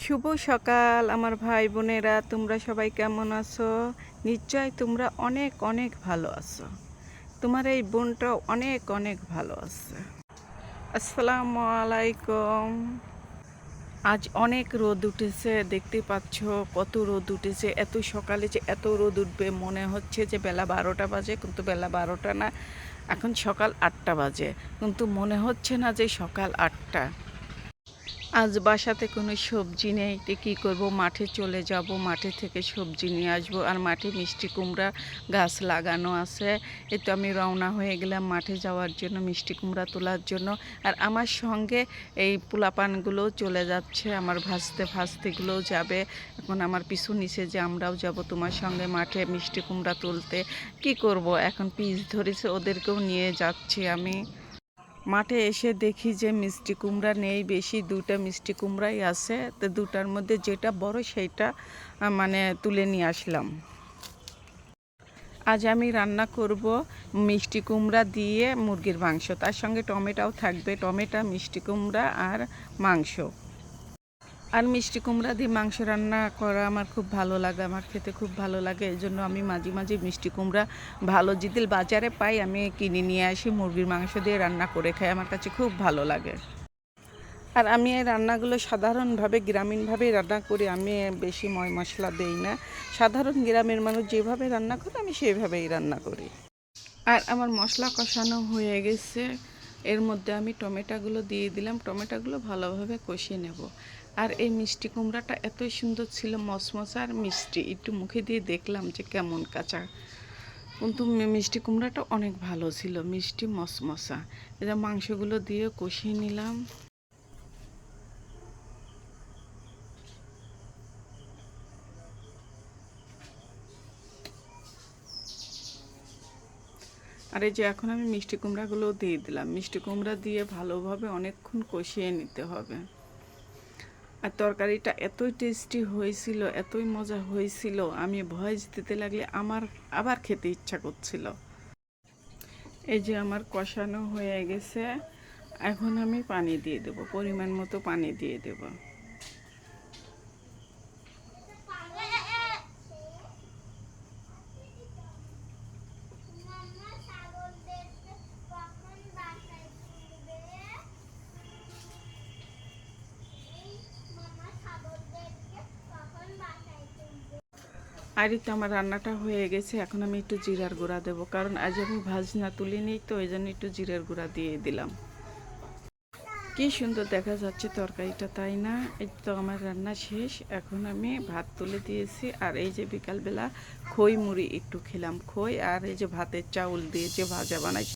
শুভ সকাল আমার ভাই বোনেরা, তোমরা সবাই কেমন আছো? নিশ্চয় তোমরা অনেক অনেক ভালো আছো। তোমার এই বোনটাও অনেক অনেক ভালো আছে। আসসালামু আলাইকুম। আজ অনেক রোদ উঠেছে, দেখতে পাচ্ছ কত রোদ উঠেছে। এত সকালে যে এত রোদ উঠবে মনে হচ্ছে যে বেলা 12টা বাজে, কিন্তু বেলা 12টা না, এখন সকাল 8টা বাজে, কিন্তু মনে হচ্ছে না যে সকাল 8টা। আজ বাসাতে কোনো সবজি নেই, তো কী করবো, মাঠে চলে যাব, মাঠে থেকে সবজি নিয়ে আসবো। আর মাঠে মিষ্টি কুমড়া গাছ লাগানো আছে। এই তো আমি রওনা হয়ে গেলাম মাঠে যাওয়ার জন্য, মিষ্টি কুমড়া তোলার জন্য। আর আমার সঙ্গে এই পোলাপানগুলোও চলে যাচ্ছে, আমার ভাস্তেগুলোও যাবে। এখন আমার পিছু নিচে যে আমরাও যাব তোমার সঙ্গে মাঠে মিষ্টি কুমড়া তুলতে। কি করব, এখন পিচ ধরেছে, ওদেরকেও নিয়ে যাচ্ছি আমি। মাঠে এসে দেখি যে মিষ্টি কুমড়া নেই বেশি, 2টা মিষ্টি কুমড়াই আছে। তো 2টার মধ্যে যেটা বড় সেইটা মানে তুলে নিয়ে আসলাম। আজ আমি রান্না করব মিষ্টি কুমড়া দিয়ে মুরগির মাংস, তার সঙ্গে টমেটোও থাকবে, টমেটো, মিষ্টি কুমড়া আর মাংস। আর মিষ্টি কুমড়া দিয়ে মাংস রান্না করা আমার খুব ভালো লাগে, আমার খেতে খুব ভালো লাগে। এই জন্য আমি মাঝে মাঝে মিষ্টি কুমড়া ভালো যদি বাজারে পাই আমি কিনে নিয়ে আসি, মুরগির মাংস দিয়ে রান্না করে খাই, আমার কাছে খুব ভালো লাগে। আর আমি এই রান্নাগুলো সাধারণভাবে গ্রামীণভাবেই রান্না করি, আমি বেশি মশলা দেই না। সাধারণ গ্রামের মানুষ যেভাবে রান্না করে আমি সেভাবেই রান্না করি। আর আমার মশলা কষানো হয়ে গেছে, এর মধ্যে আমি টমেটোগুলো দিয়ে দিলাম, টমেটোগুলো ভালোভাবে কষিয়ে নেব। আর এই মিষ্টি কুমড়াটা এতই সুন্দর ছিল, মশমশা আর মিষ্টি, একটু মুখে দিয়ে দেখলাম যে কেমন কাঁচা, কিন্তু মিষ্টি কুমড়াটা অনেক ভালো ছিল, মিষ্টি মশমশা। এটা মাংসগুলো দিয়ে কষিয়ে নিলাম। আর এই যে এখন আমি মিষ্টি কুমড়াগুলো দিয়ে দিলাম, মিষ্টি কুমড়া দিয়ে ভালোভাবে অনেকক্ষণ কষিয়ে নিতে হবে। আর তরকারিটা এতই টেস্টি হয়েছিল, এতই মজা হয়েছিল, আমি ভয়েস দিতে লাগলে আমার আবার খেতে ইচ্ছা করছিল। এই যে আমার কষানো হয়ে গেছে, এখন আমি পানি দিয়ে দেব, পরিমাণ মতো পানি দিয়ে দেব। আর এই তো আমার রান্নাটা হয়ে গেছে, এখন আমি একটু জিরার গুঁড়া দেবো, কারণ আজ আমি ভাজনা তুলিনি, তো ওই জন্য একটু জিরার গুঁড়া দিয়ে দিলাম। কি সুন্দর দেখা যাচ্ছে তরকারিটা, তাই না? এই তো আমার রান্না শেষ, এখন আমি ভাত তুলে দিয়েছি। আর এই যে বিকালবেলা খই মুড়ি একটু খেলাম, খই আর এই যে ভাতের চাউল দিয়ে যে ভাজা বানাই